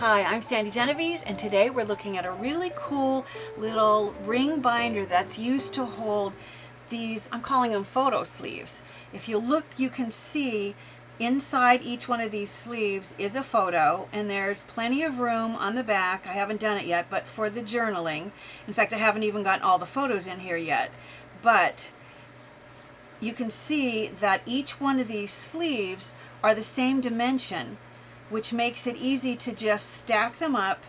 Hi, I'm Sandy Genovese, and today we're looking at a really cool little ring binder that's used to hold these, I'm calling them photo sleeves. If you look, you can see inside each one of these sleeves is a photo, and there's plenty of room on the back. I haven't done it yet, but for the journaling. In fact, I haven't even gotten all the photos in here yet. But you can see that each one of these sleeves are the same dimension, which makes it easy to just stack them up.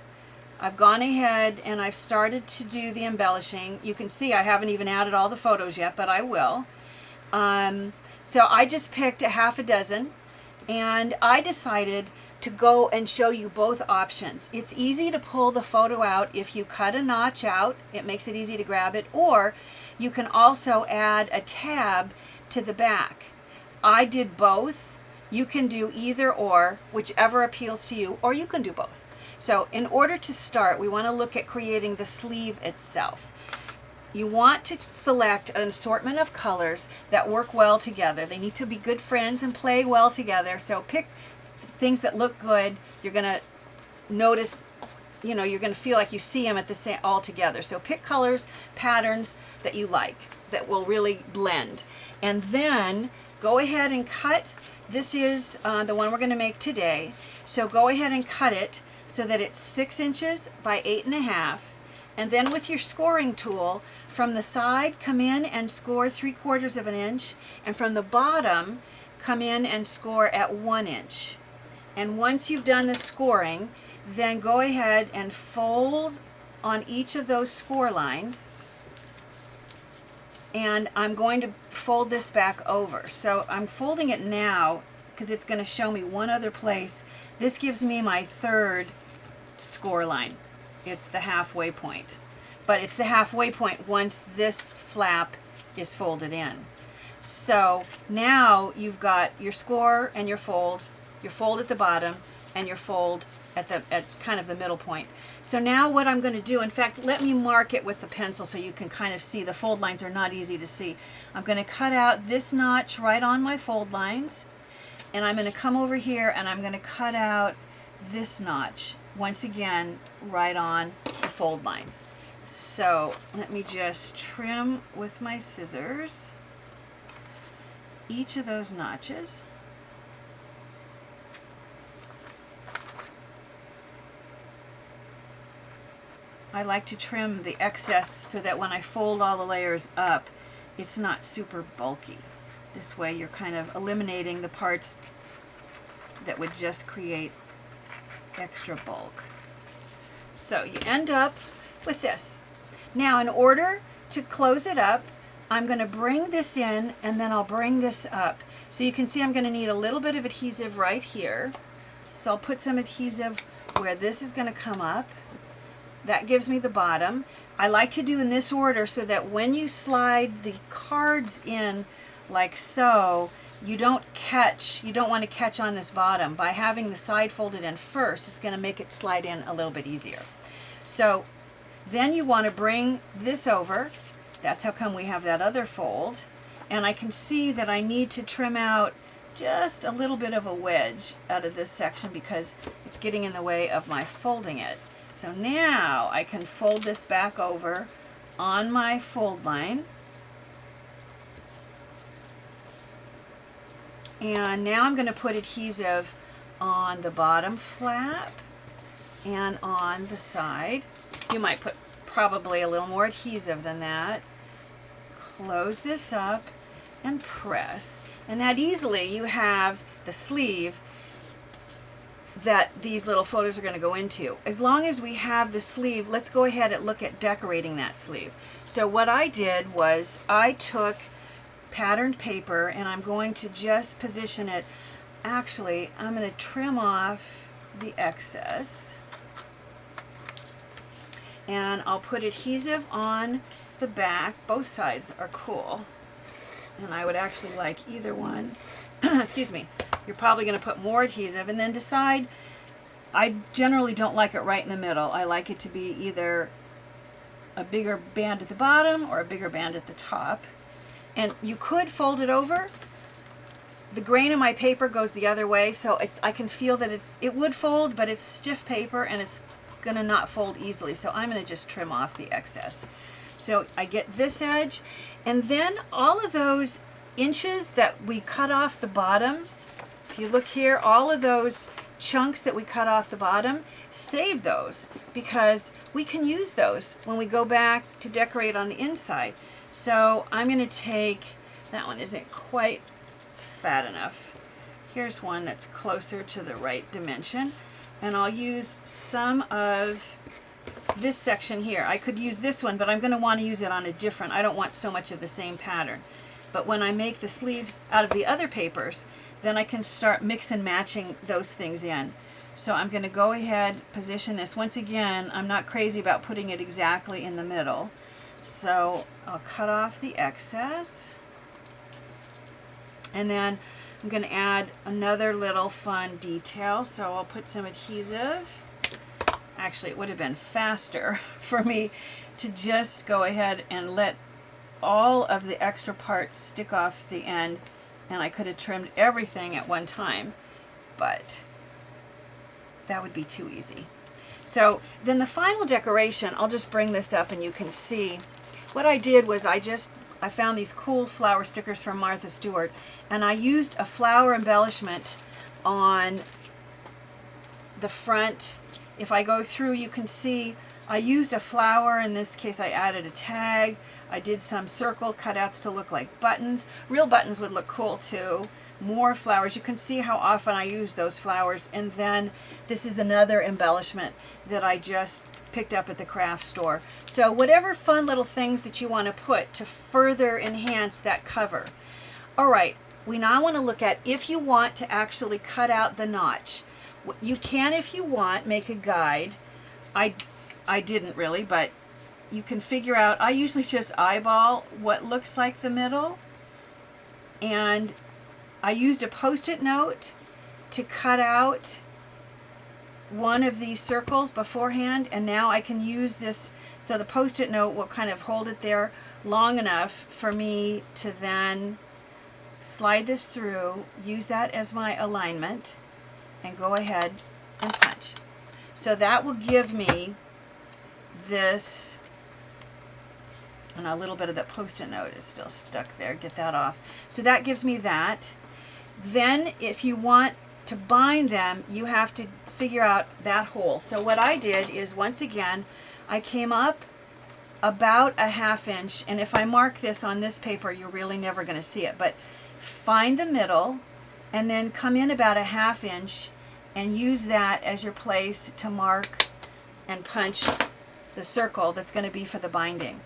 I've gone ahead and I've started to do the embellishing. You can see I haven't even added all the photos yet, but I will. So I just picked a half a dozen, and I decided to go and show you both options. It's easy to pull the photo out if you cut a notch out. It makes it easy to grab it, or you can also add a tab to the back. I did both. You can do either or, whichever appeals to you, or you can do both. So in order to start, we want to look at creating the sleeve itself. You want to select an assortment of colors that work well together. They need to be good friends and play well together. So pick things that look good. You're going to notice, you're going to feel like you see them at the same all together. So pick colors, patterns that you like, that will really blend. And then go ahead and cut. This is the one we're going to make today. So go ahead and cut it so that it's 6 inches by 8.5. And then with your scoring tool, from the side, come in and score 3/4 of an inch. And from the bottom, come in and score at 1 inch. And once you've done the scoring, then go ahead and fold on each of those score lines. And I'm going to fold this back over. So I'm folding it now because it's going to show me one other place. This gives me my third score line. It's the halfway point. But it's the halfway point once this flap is folded in. So now you've got your score and your fold at the bottom, and your fold at kind of the middle point. So now what I'm going to do, in fact, let me mark it with the pencil so you can kind of see. The fold lines are not easy to see. I'm going to cut out this notch right on my fold lines, and I'm going to come over here and I'm going to cut out this notch, once again, right on the fold lines. So let me just trim with my scissors each of those notches. I like to trim the excess so that when I fold all the layers up, it's not super bulky. This way you're kind of eliminating the parts that would just create extra bulk. So you end up with this. Now, in order to close it up, I'm going to bring this in and then I'll bring this up. So you can see I'm going to need a little bit of adhesive right here. So I'll put some adhesive where this is going to come up. That gives me the bottom. I like to do in this order so that when you slide the cards in like so, you don't want to catch on this bottom. By having the side folded in first, it's going to make it slide in a little bit easier. So then you want to bring this over. That's how come we have that other fold. And I can see that I need to trim out just a little bit of a wedge out of this section because it's getting in the way of my folding it. So now I can fold this back over on my fold line. And now I'm going to put adhesive on the bottom flap and on the side. You might put probably a little more adhesive than that. Close this up and press. And that easily you have the sleeve that these little photos are going to go into. As long as we have the sleeve, let's go ahead and look at decorating that sleeve. So what I did was I took patterned paper and I'm going to just position it. Actually, I'm going to trim off the excess. And I'll put adhesive on the back. Both sides are cool. And I would actually like either one. Excuse me. You're probably going to put more adhesive and then decide. I generally don't like it right in the middle. I like it to be either a bigger band at the bottom or a bigger band at the top. And you could fold it over, the grain of my paper goes the other way, so I can feel that it would fold, but it's stiff paper and it's gonna not fold easily. So I'm gonna just trim off the excess. So I get this edge, and then all of those inches that we cut off the bottom, if you look here, all of those chunks that we cut off the bottom, save those, because we can use those when we go back to decorate on the inside. So I'm going to take, that one isn't quite fat enough. Here's one that's closer to the right dimension, and I'll use some of this section here. I could use this one, but I'm going to want to use it on a different, I don't want so much of the same pattern. But when I make the sleeves out of the other papers, then I can start mix and matching those things in. So I'm going to go ahead, position this. Once again, I'm not crazy about putting it exactly in the middle. So I'll cut off the excess. And then I'm going to add another little fun detail. So I'll put some adhesive. Actually, it would have been faster for me to just go ahead and let all of the extra parts stick off the end, and I could have trimmed everything at one time, but that would be too easy. So then the final decoration, I'll just bring this up and you can see what I did was I found these cool flower stickers from Martha Stewart, and I used a flower embellishment on the front. If I go through, you can see I used a flower. In this case, I added a tag. I did some circle cutouts to look like buttons. Real buttons would look cool too. More flowers. You can see how often I use those flowers. And then this is another embellishment that I just picked up at the craft store. So whatever fun little things that you want to put to further enhance that cover. All right, we now want to look at if you want to actually cut out the notch. You can, if you want, make a guide. I didn't really, but you can figure out, I usually just eyeball what looks like the middle, and I used a post-it note to cut out one of these circles beforehand, and now I can use this, so the post-it note will kind of hold it there long enough for me to then slide this through, use that as my alignment, and go ahead and punch. So that will give me this, and a little bit of that post-it note is still stuck there, get that off. So that gives me that. Then if you want to bind them, you have to figure out that hole. So what I did is, once again, I came up about a 1/2 inch, and if I mark this on this paper, you're really never going to see it, but find the middle and then come in about a 1/2 inch and use that as your place to mark and punch the circle that's going to be for the binding.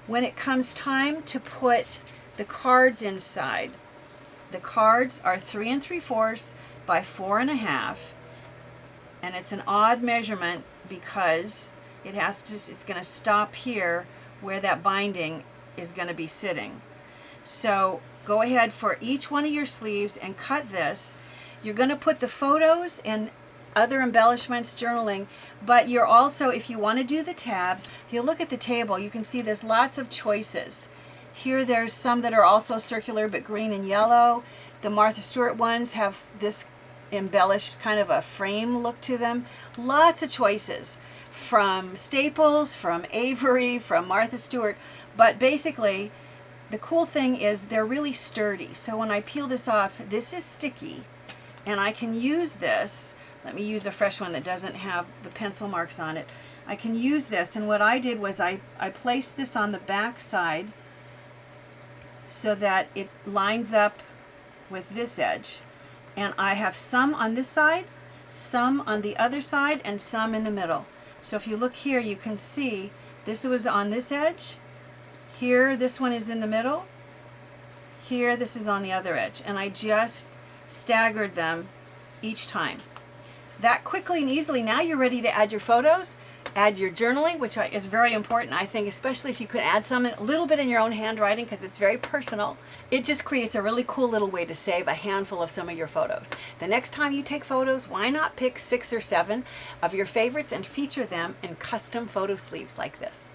When it comes time to put the cards inside, the cards are 3 3/4 by 4 1/2, and it's an odd measurement because it's going to stop here where that binding is going to be sitting. So go ahead for each one of your sleeves and cut this. You're going to put the photos and other embellishments, journaling, but you're also, if you want to do the tabs, if you look at the table, you can see there's lots of choices. Here there's some that are also circular but green and yellow. The Martha Stewart ones have this embellished kind of a frame look to them. Lots of choices from Staples, from Avery, from Martha Stewart, but basically the cool thing is they're really sturdy. So when I peel this off, this is sticky, and I can use this. Let me use a fresh one that doesn't have the pencil marks on it. I can use this, and what I did was I placed this on the back side so that it lines up with this edge. And I have some on this side, some on the other side, and some in the middle. So if you look here, you can see this was on this edge. Here, this one is in the middle. Here, this is on the other edge. And I just staggered them each time. That quickly and easily, now you're ready to add your photos, add your journaling, which is very important, I think, especially if you could add some, a little bit in your own handwriting, because it's very personal. It just creates a really cool little way to save a handful of some of your photos. The next time you take photos, why not pick 6 or 7 of your favorites and feature them in custom photo sleeves like this?